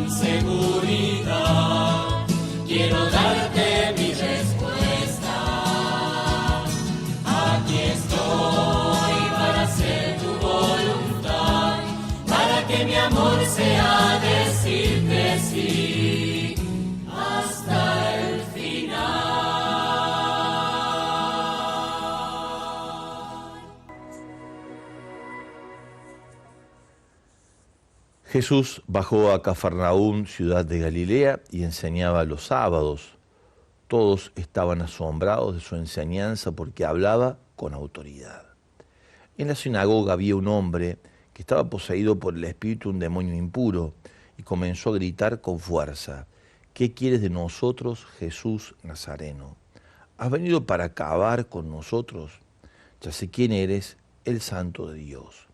inseguridad, quiero darte mi respuesta. Aquí estoy para hacer tu voluntad, para que mi amor sea decirte sí hasta el final. Jesús bajó a Cafarnaúm, ciudad de Galilea, y enseñaba los sábados. Todos estaban asombrados de su enseñanza porque hablaba con autoridad. En la sinagoga había un hombre que estaba poseído por el espíritu de un demonio impuro y comenzó a gritar con fuerza: ¿Qué quieres de nosotros, Jesús Nazareno? ¿Has venido para acabar con nosotros? Ya sé quién eres, el Santo de Dios.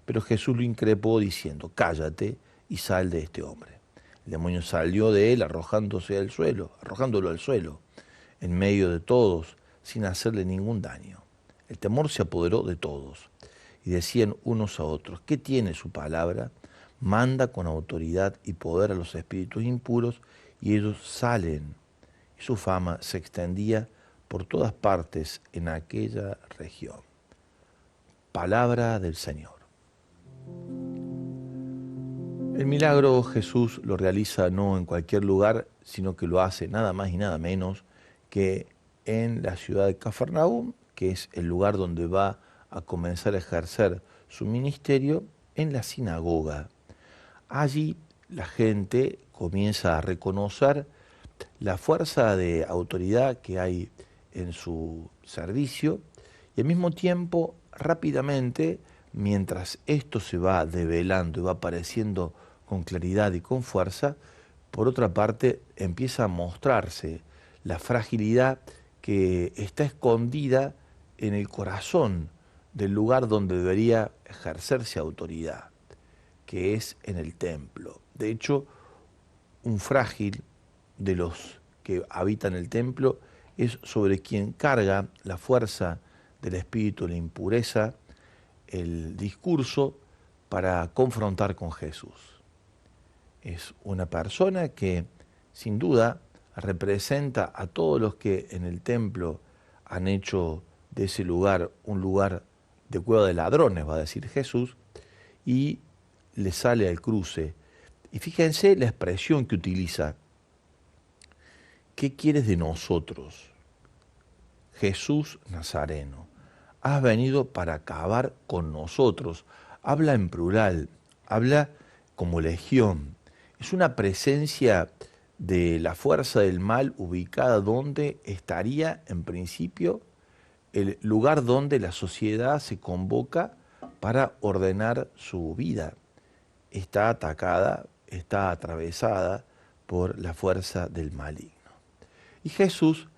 Pero Jesús lo increpó diciendo: cállate y sal de este hombre. El demonio salió de él arrojándolo al suelo, en medio de todos, sin hacerle ningún daño. El temor se apoderó de todos y decían unos a otros: ¿qué tiene su palabra? Manda con autoridad y poder a los espíritus impuros y ellos salen. Y su fama se extendía por todas partes en aquella región. Palabra del Señor. El milagro Jesús lo realiza no en cualquier lugar, sino que lo hace nada más y nada menos que en la ciudad de Cafarnaúm, que es el lugar donde va a comenzar a ejercer su ministerio, en la sinagoga. Allí la gente comienza a reconocer la fuerza de autoridad que hay en su servicio y al mismo tiempo rápidamente, mientras esto se va develando y va apareciendo con claridad y con fuerza, por otra parte empieza a mostrarse la fragilidad que está escondida en el corazón del lugar donde debería ejercerse autoridad, que es en el templo. De hecho, un frágil de los que habitan el templo es sobre quien carga la fuerza del espíritu, la impureza, el discurso para confrontar con Jesús. Es una persona que sin duda representa a todos los que en el templo han hecho de ese lugar un lugar de cueva de ladrones, va a decir Jesús, y le sale al cruce. Y fíjense la expresión que utiliza: ¿qué quieres de nosotros, Jesús Nazareno? Has venido para acabar con nosotros. Habla en plural, habla como legión. Es una presencia de la fuerza del mal ubicada donde estaría en principio el lugar donde la sociedad se convoca para ordenar su vida. Está atacada, está atravesada por la fuerza del maligno. Y Jesús,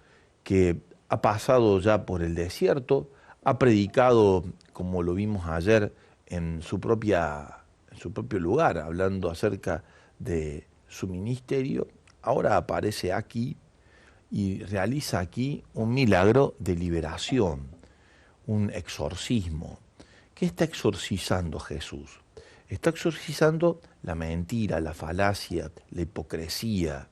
que ha pasado ya por el desierto, ha predicado, como lo vimos ayer, en su propio lugar, hablando acerca de su ministerio, ahora aparece aquí y realiza aquí un milagro de liberación, un exorcismo. ¿Qué está exorcizando Jesús? Está exorcizando la mentira, la falacia, la hipocresía,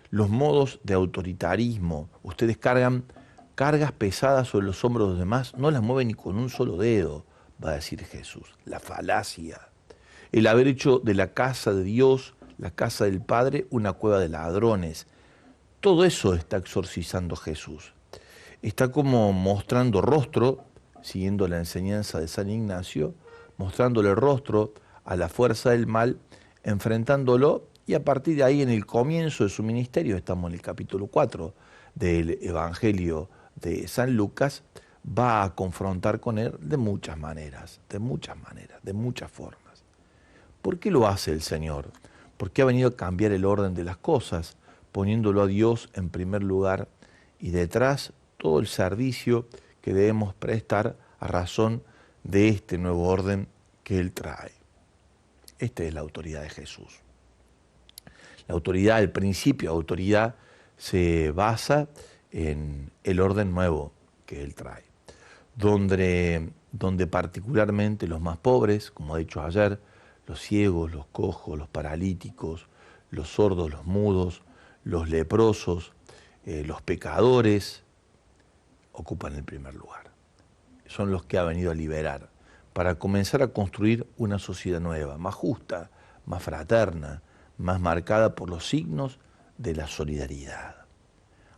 los modos de autoritarismo. Ustedes cargan cargas pesadas sobre los hombros de los demás, no las mueven ni con un solo dedo, va a decir Jesús. La falacia, el haber hecho de la casa de Dios, la casa del Padre, una cueva de ladrones. Todo eso está exorcizando Jesús. Está como mostrando rostro, siguiendo la enseñanza de San Ignacio, mostrándole rostro a la fuerza del mal, enfrentándolo, y a partir de ahí, en el comienzo de su ministerio, estamos en el capítulo 4 del Evangelio de San Lucas, va a confrontar con él de muchas maneras, de muchas formas. ¿Por qué lo hace el Señor? Porque ha venido a cambiar el orden de las cosas, poniéndolo a Dios en primer lugar y detrás todo el servicio que debemos prestar a razón de este nuevo orden que Él trae. Esta es la autoridad de Jesús. La autoridad, el principio de autoridad, se basa en el orden nuevo que Él trae, donde particularmente los más pobres, como ha dicho ayer, los ciegos, los cojos, los paralíticos, los sordos, los mudos, los leprosos, los pecadores, ocupan el primer lugar. Son los que ha venido a liberar, para comenzar a construir una sociedad nueva, más justa, más fraterna, más marcada por los signos de la solidaridad.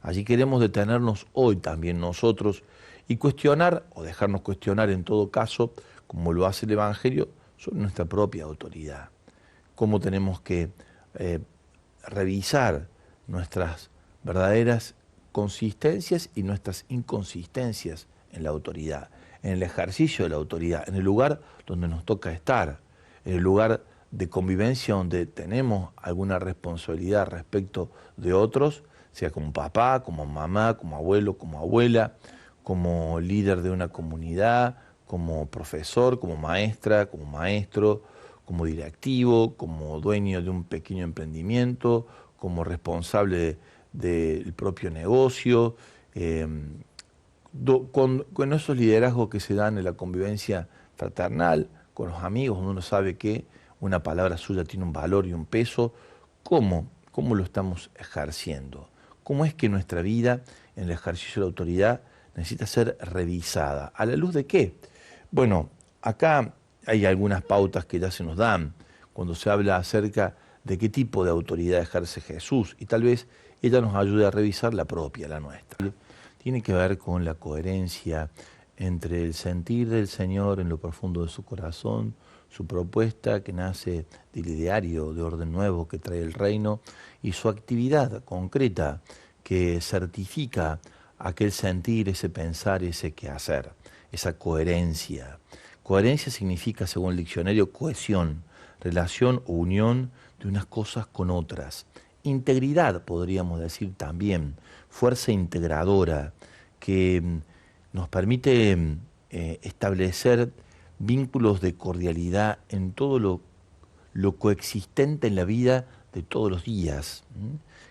Allí queremos detenernos hoy también nosotros y cuestionar, o dejarnos cuestionar en todo caso, como lo hace el Evangelio, sobre nuestra propia autoridad. Cómo tenemos que revisar nuestras verdaderas consistencias y nuestras inconsistencias en la autoridad, en el ejercicio de la autoridad, en el lugar donde nos toca estar, en el lugar de convivencia donde tenemos alguna responsabilidad respecto de otros, sea como papá, como mamá, como abuelo, como abuela, como líder de una comunidad, como profesor, como maestra, como maestro, como directivo, como dueño de un pequeño emprendimiento, como responsable del propio negocio, con esos liderazgos que se dan en la convivencia fraternal, con los amigos, donde uno sabe que una palabra suya tiene un valor y un peso. ¿Cómo lo estamos ejerciendo? ¿Cómo es que nuestra vida en el ejercicio de la autoridad necesita ser revisada? ¿A la luz de qué? Bueno, acá hay algunas pautas que ya se nos dan cuando se habla acerca de qué tipo de autoridad ejerce Jesús, y tal vez ella nos ayude a revisar la propia, la nuestra. Tiene que ver con la coherencia entre el sentir del Señor en lo profundo de su corazón, su propuesta que nace del ideario de orden nuevo que trae el reino, y su actividad concreta que certifica aquel sentir, ese pensar, ese quehacer, esa coherencia. Coherencia significa, según el diccionario, cohesión, relación o unión de unas cosas con otras. Integridad, podríamos decir también, fuerza integradora que nos permite establecer vínculos de cordialidad en todo lo coexistente en la vida de todos los días,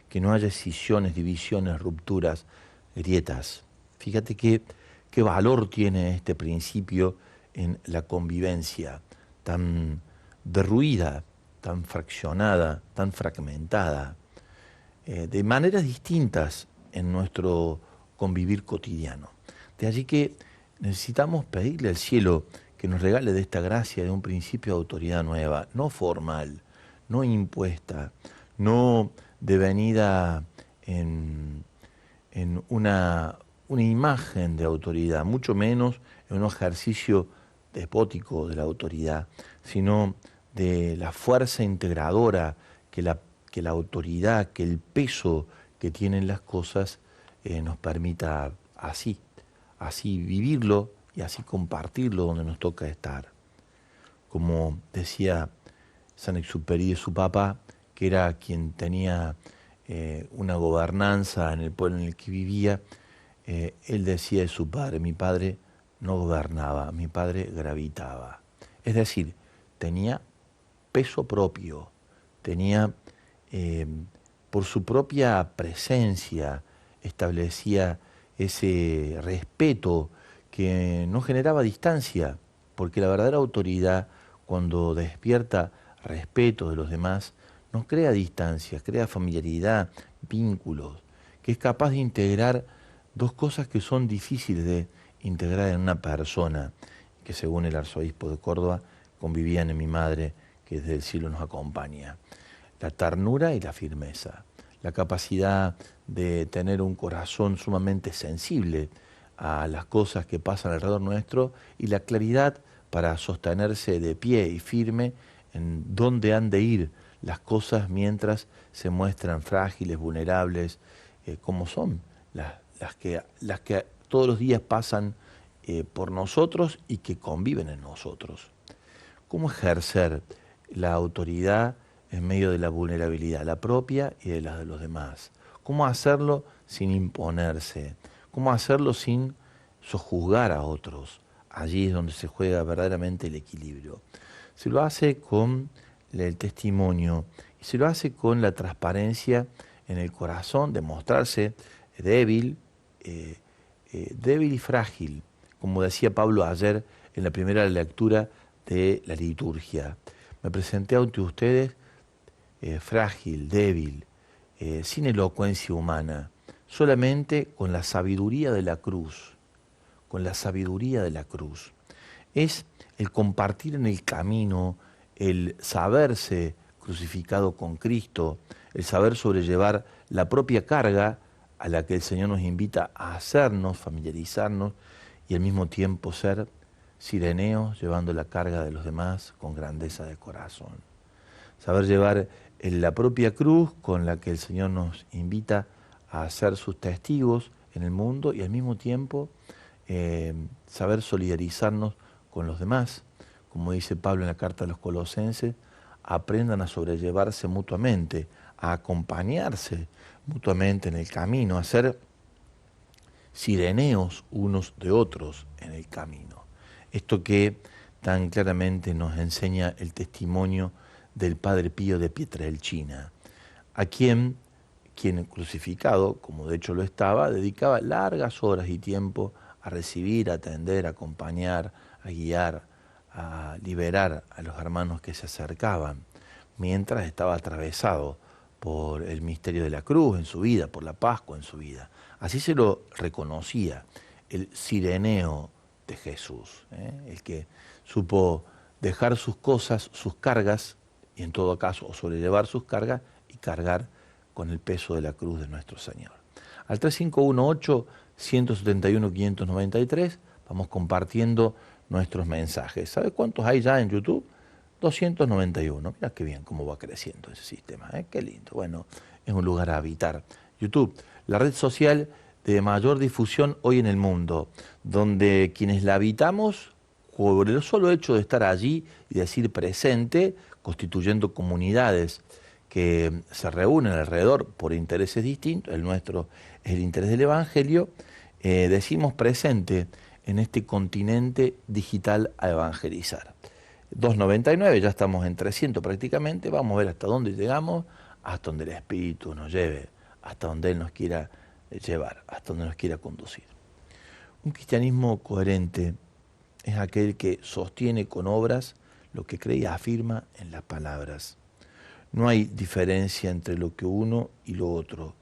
que no haya escisiones, divisiones, rupturas, grietas. Fíjate qué valor tiene este principio en la convivencia tan derruida, tan fraccionada, tan fragmentada, de maneras distintas en nuestro convivir cotidiano. De allí que necesitamos pedirle al cielo que nos regale de esta gracia de un principio de autoridad nueva, no formal, no impuesta, no devenida en una imagen de autoridad, mucho menos en un ejercicio despótico de la autoridad, sino de la fuerza integradora que la autoridad, que el peso que tienen las cosas nos permita así vivirlo y así compartirlo donde nos toca estar. Como decía Saint-Exupéry de su papá, que era quien tenía una gobernanza en el pueblo en el que vivía, él decía de su padre: mi padre no gobernaba, mi padre gravitaba. Es decir, tenía peso propio, tenía, por su propia presencia, establecía ese respeto que no generaba distancia, porque la verdadera autoridad, cuando despierta respeto de los demás, no crea distancias, crea familiaridad, vínculos, que es capaz de integrar dos cosas que son difíciles de integrar en una persona, que según el arzobispo de Córdoba convivían en mi madre, que desde el cielo nos acompaña: la ternura y la firmeza, la capacidad de tener un corazón sumamente sensible a las cosas que pasan alrededor nuestro, y la claridad para sostenerse de pie y firme en dónde han de ir las cosas mientras se muestran frágiles, vulnerables, como son las que todos los días pasan por nosotros y que conviven en nosotros. ¿Cómo ejercer la autoridad en medio de la vulnerabilidad, la propia y de la de los demás? ¿Cómo hacerlo sin imponerse? ¿Cómo hacerlo sin sojuzgar a otros? Allí es donde se juega verdaderamente el equilibrio. Se lo hace con el testimonio y se lo hace con la transparencia en el corazón, de mostrarse débil y frágil, como decía Pablo ayer en la primera lectura de la liturgia. Me presenté ante ustedes frágil, débil, sin elocuencia humana, solamente con la sabiduría de la cruz, con la sabiduría de la cruz. Es el compartir en el camino, el saberse crucificado con Cristo, el saber sobrellevar la propia carga a la que el Señor nos invita a hacernos, familiarizarnos y al mismo tiempo ser sireneos llevando la carga de los demás con grandeza de corazón. Saber llevar la propia cruz con la que el Señor nos invita a ser sus testigos en el mundo y al mismo tiempo saber solidarizarnos con los demás. Como dice Pablo en la carta a los Colosenses, aprendan a sobrellevarse mutuamente, a acompañarse mutuamente en el camino, a ser sireneos unos de otros en el camino. Esto que tan claramente nos enseña el testimonio del Padre Pío de Pietrelcina, a quien crucificado, como de hecho lo estaba, dedicaba largas horas y tiempo a recibir, a atender, a acompañar, a guiar, a liberar a los hermanos que se acercaban, mientras estaba atravesado por el misterio de la cruz en su vida, por la Pascua en su vida. Así se lo reconocía, el sireneo de Jesús, el que supo dejar sus cosas, sus cargas, y en todo caso, o sobrellevar sus cargas y cargar con el peso de la cruz de nuestro Señor. Al 3518-171-593 vamos compartiendo nuestros mensajes. ¿Sabe cuántos hay ya en YouTube? 291. Mira qué bien cómo va creciendo ese sistema, ¿eh? Qué lindo. Bueno, es un lugar a habitar. YouTube, la red social de mayor difusión hoy en el mundo, donde quienes la habitamos, por el solo hecho de estar allí y decir presente, constituyendo comunidades que se reúnen alrededor por intereses distintos, el nuestro es el interés del Evangelio, decimos presente en este continente digital a evangelizar. 299, ya estamos en 300 prácticamente, vamos a ver hasta dónde llegamos, hasta donde el Espíritu nos lleve, hasta donde Él nos quiera llevar, hasta donde nos quiera conducir. Un cristianismo coherente es aquel que sostiene con obras lo que cree y afirma en las palabras. No hay diferencia entre lo que uno y lo otro.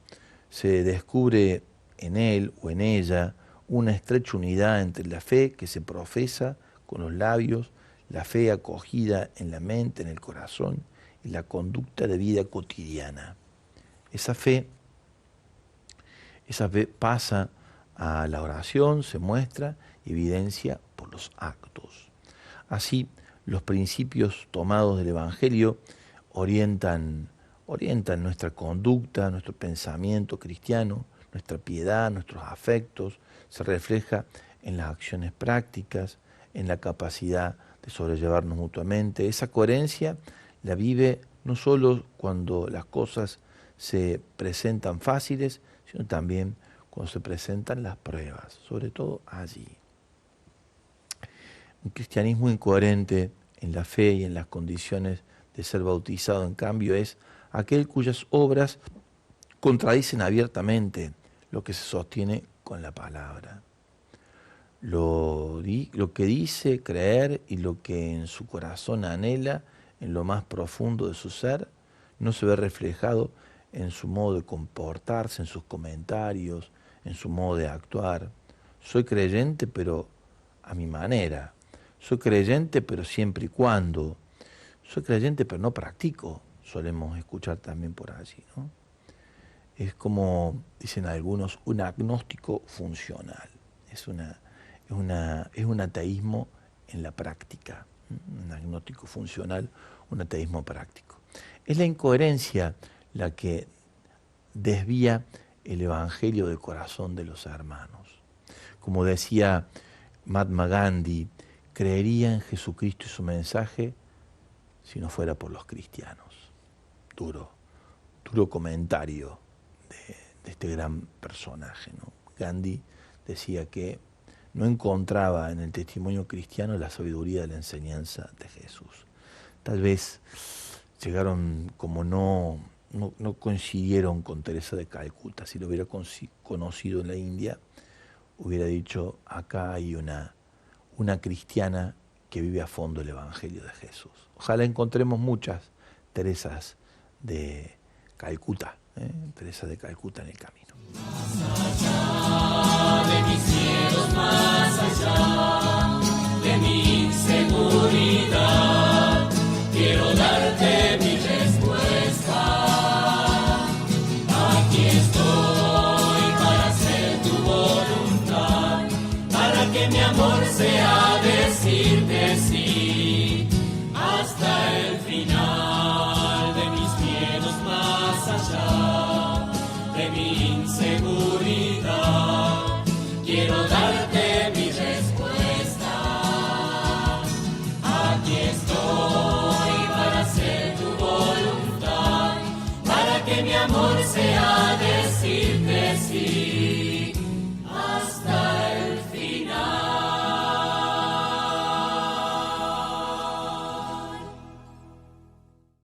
Se descubre en él o en ella una estrecha unidad entre la fe que se profesa con los labios, la fe acogida en la mente, en el corazón y la conducta de vida cotidiana. Esa fe pasa a la oración, se muestra y evidencia por los actos. Así, los principios tomados del Evangelio orientan nuestra conducta, nuestro pensamiento cristiano, nuestra piedad, nuestros afectos, se refleja en las acciones prácticas, en la capacidad de sobrellevarnos mutuamente. Esa coherencia la vive no solo cuando las cosas se presentan fáciles, sino también cuando se presentan las pruebas, sobre todo allí. Un cristianismo incoherente en la fe y en las condiciones de ser bautizado, en cambio, es aquel cuyas obras contradicen abiertamente lo que se sostiene con la palabra. Lo que dice creer y lo que en su corazón anhela, en lo más profundo de su ser, no se ve reflejado en su modo de comportarse, en sus comentarios, en su modo de actuar. Soy creyente, pero a mi manera. Soy creyente, pero siempre y cuando. Soy creyente, pero no practico. Solemos escuchar también por allí, ¿no? Es como, dicen algunos, un agnóstico funcional. Es un ateísmo en la práctica. Un agnóstico funcional, un ateísmo práctico. Es la incoherencia la que desvía el evangelio del corazón de los hermanos. Como decía Mahatma Gandhi, creería en Jesucristo y su mensaje si no fuera por los cristianos. Duro comentario de este gran personaje, ¿no? Gandhi decía que no encontraba en el testimonio cristiano la sabiduría de la enseñanza de Jesús. Tal vez llegaron como no coincidieron con Teresa de Calcuta. Si lo hubiera conocido en la India, hubiera dicho, acá hay una cristiana que vive a fondo el Evangelio de Jesús. Ojalá encontremos muchas Teresas de Calcuta, Teresa de Calcuta en el camino. Más allá de mis miedos, más allá de mi inseguridad, quiero darte mi respuesta. Aquí estoy para hacer tu voluntad, para que mi amor sea decirte sí hasta el final de mis miedos, más allá de mi inseguridad. Quiero darte mi respuesta. Aquí estoy para hacer tu voluntad, para que mi amor sea decirte sí